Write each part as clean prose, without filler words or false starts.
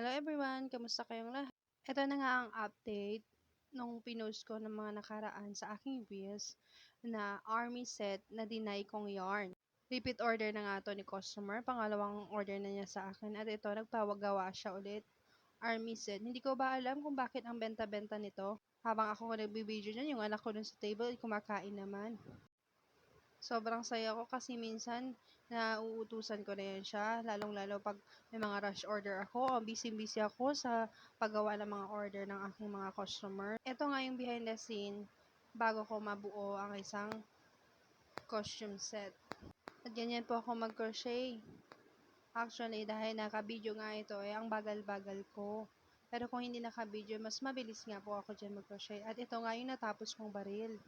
Hello everyone, kamusta kayong lahat? Ito na nga ang update nung pinost ko ng mga nakaraan sa aking reels na army set na dinay kong yarn. Repeat order na nga to ni customer, pangalawang order na niya sa akin at ito nagpawagawa siya ulit. Army set, hindi ko ba alam kung bakit ang benta-benta nito? Habang ako nagbibideo dyan, yung anak ko dun sa table, kumakain naman. Sobrang saya ko kasi minsan nauutusan ko na yan siya, lalong-lalo pag may mga rush order ako, busy-busy ako sa paggawa ng mga order ng aking mga customer. Ito nga yung behind the scene bago ko mabuo ang isang costume set. At ganyan po ako mag-crochet. Actually, dahil naka-video nga ito, ang bagal-bagal ko. Pero kung hindi naka-video, mas mabilis nga po ako dyan mag-crochet. At ito nga yung natapos kong baril.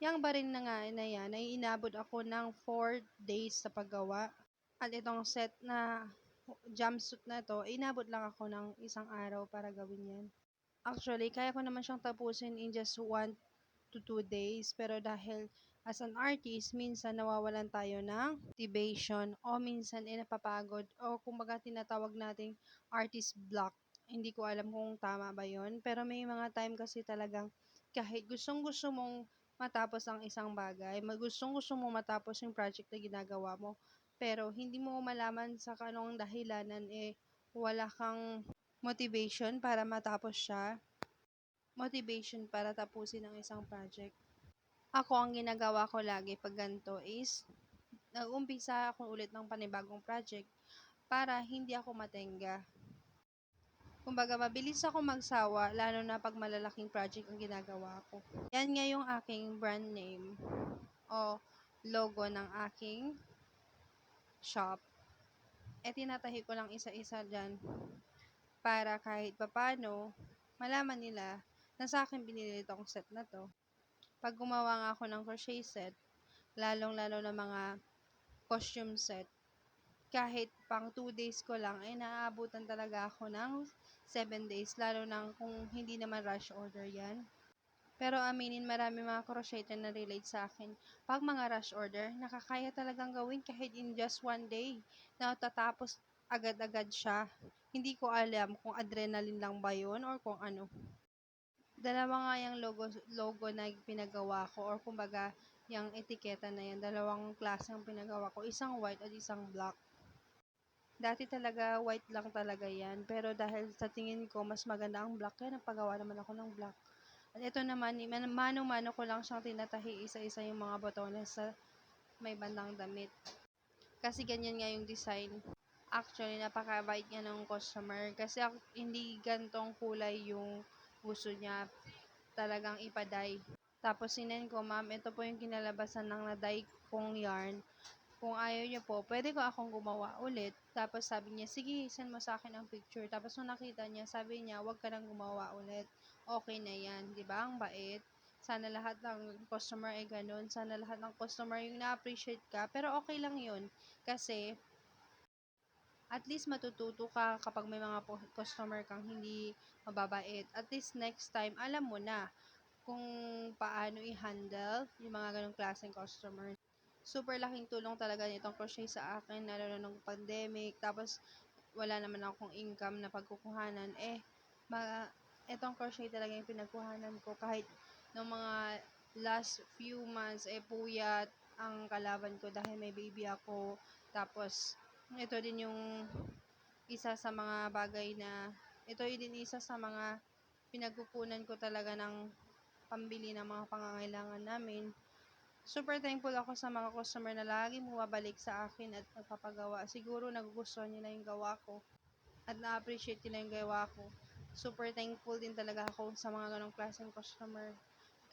Yang baril na nga na yan ay inabot ako ng 4 days sa paggawa. At itong set na jumpsuit na to, inabot lang ako ng isang araw para gawin yan. Actually, kaya ko naman siyang tapusin in just 1 to 2 days. Pero dahil as an artist, minsan nawawalan tayo ng motivation o minsan napapagod o kumbaga tinatawag nating artist block. Hindi ko alam kung tama ba yon, pero may mga time kasi talagang kahit gustong-gusto mong matapos ang isang bagay, gustong-gusto mong matapos yung project na ginagawa mo, pero hindi mo malaman sa kanong dahilanan wala kang motivation para matapos siya, motivation para tapusin ang isang project. Ako, ang ginagawa ko lagi pag ganito is, nag-umpisa ako ulit ng panibagong project para hindi ako matenga. Kumbaga, mabilis ako magsawa, lalo na pag malalaking project ang ginagawa ko. Yan nga yung aking brand name o logo ng aking shop. Tinatahi ko lang isa-isa dyan para kahit papano malaman nila na sa akin binili itong set na to. Pag gumawa nga ako ng crochet set, lalong-lalo na mga costume set, kahit pang 2 days ko lang, naaabutan talaga ako ng 7 days, lalo na kung hindi naman rush order yan. Pero aminin, marami mga crocheter na relate sa akin. Pag mga rush order, nakakaya talagang gawin kahit in just 1 day. Natatapos agad-agad siya. Hindi ko alam kung adrenaline lang ba yun or kung ano. Dalawa nga yung logo na pinagawa ko, or kumbaga yung etiketa na yan, dalawang klase ang pinagawa ko, isang white at isang black. Dati talaga white lang talaga yan, pero dahil sa tingin ko mas maganda ang black, kaya nagpagawa naman ako ng black. At ito naman, mano-mano ko lang siyang tinatahi isa-isa yung mga botones sa may bandang damit. Kasi ganyan nga yung design. Actually, napakabait niya ng customer. Kasi hindi gantong kulay yung gusto niya, talagang ipaday. Tapos sinend ko, ma'am, ito po yung kinalabasan ng naday kong yarn. Kung ayaw niyo po, pwede ko akong gumawa ulit. Tapos sabi niya, sige, send mo sa akin ang picture. Tapos nung nakita niya, sabi niya, wag ka nang gumawa ulit. Okay na yan, di ba? Ang bait. Sana lahat ng customer ay ganun. Sana lahat ng customer yung na-appreciate ka. Pero okay lang yun. Kasi, at least matututo ka kapag may mga customer kang hindi mababait. At least next time, alam mo na kung paano i-handle yung mga ganong klaseng customer. Super laking tulong talaga nitong crochet sa akin, lalo na nung pandemic. Tapos, wala naman akong income na pagkukuhanan. Itong crochet talaga yung pinagkuhanan ko. Kahit nung mga last few months, puyat ang kalaban ko dahil may baby ako. Tapos, ito din yung isa sa mga bagay na, ito din isa sa mga pinagkukunan ko talaga ng pambili ng mga pangangailangan namin. Super thankful ako sa mga customer na laging bumabalik sa akin at nagpapagawa. Siguro nagugustuhan nila yung gawa ko at na-appreciate nila yung gawa ko. Super thankful din talaga ako sa mga ganong klaseng customer.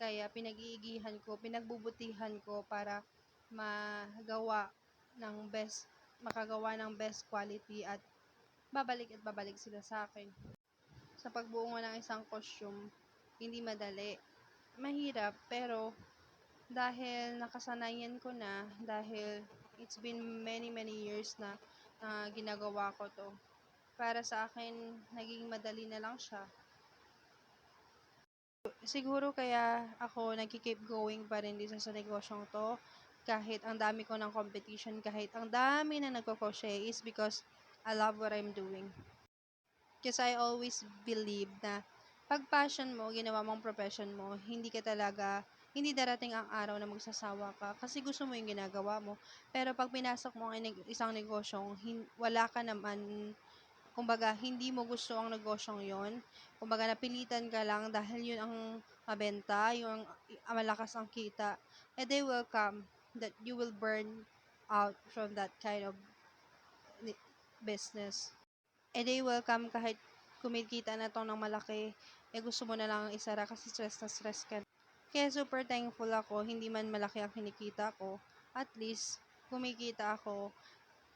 Kaya pinag-iigihan ko, pinagbubutihan ko para makagawa ng best quality at babalik sila sa akin. Sa pagbuo ng isang costume, hindi madali. Mahirap, pero dahil nakasanayan ko na, dahil it's been many years na ginagawa ko to, para sa akin, naging madali na lang siya. Siguro kaya ako nagki-keep going pa rin dito sa negosyong to, kahit ang dami ko ng competition, kahit ang dami na nagko-crochet, is because I love what I'm doing. Kasi I always believe na pag passion mo, ginawa mong profession mo, hindi darating ang araw na magsasawa ka kasi gusto mo yung ginagawa mo. Pero pag pinasok mo ang isang negosyong wala ka naman, kumbaga hindi mo gusto ang negosyong yon, kumbaga napilitan ka lang dahil yun ang mabenta, yung malakas ang kita, a day will come that you will burn out from that kind of business. A day will come kahit kumikita na to ng malaki, gusto mo na lang isara kasi stress na stress ka. Kaya super thankful ako, hindi man malaki ang kinikita ko, at least kumikita ako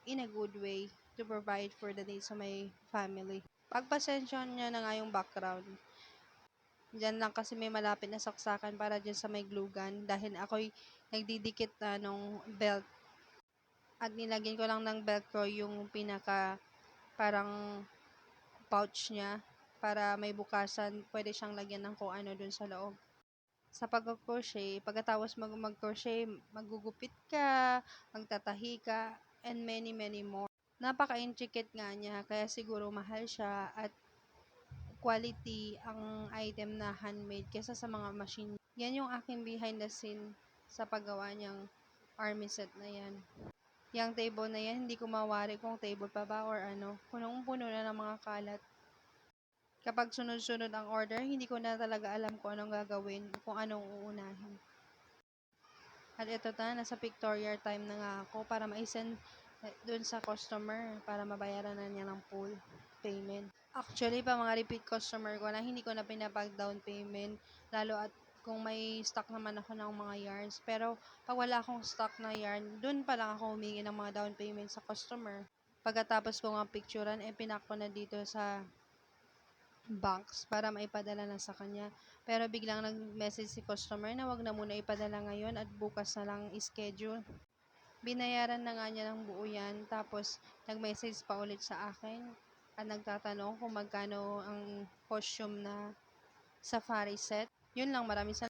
in a good way to provide for the needs of my family. Pagpasensyon niya na nga yung background. Diyan lang kasi may malapit na saksakan para dyan sa may glue gun dahil ako'y nagdidikit na nung belt at nilagyan ko lang ng velcro yung pinaka parang pouch niya para may bukasan, pwede siyang lagyan ng kung ano dun sa loob. Sa pag-crochet, pagkatapos mag-crochet, magugupit ka, magtatahi ka, and many many more. Napaka-intricate nga niya, kaya siguro mahal siya at quality ang item na handmade kesa sa mga machine. Yan yung aking behind the scene sa paggawa niyang army set na yan. Yang table na yan, hindi ko mawari kung table pa ba or ano. Punong-puno na ng mga kalat. Kapag sunod-sunod ang order, hindi ko na talaga alam kung anong gagawin, kung anong uunahin. At ito na, nasa pictorial time na nga ako para ma-send dun sa customer para mabayaran na niya ng full payment. Actually, pa mga repeat customer ko na hindi ko na pinapag down payment, lalo at kung may stock naman ako ng mga yarns. Pero pag wala akong stock na yarn, dun pa lang ako humingi ng mga down payment sa customer. Pagkatapos ko nga picturean, pinak ko na dito sa box para maipadala na sa kanya. Pero biglang nag-message si customer na wag na muna ipadala ngayon at bukas na lang schedule. Binayaran na nga niya ng buo yan, tapos nag-message pa ulit sa akin at nagtatanong kung magkano ang costume na safari set. Yun lang, maraming salamat.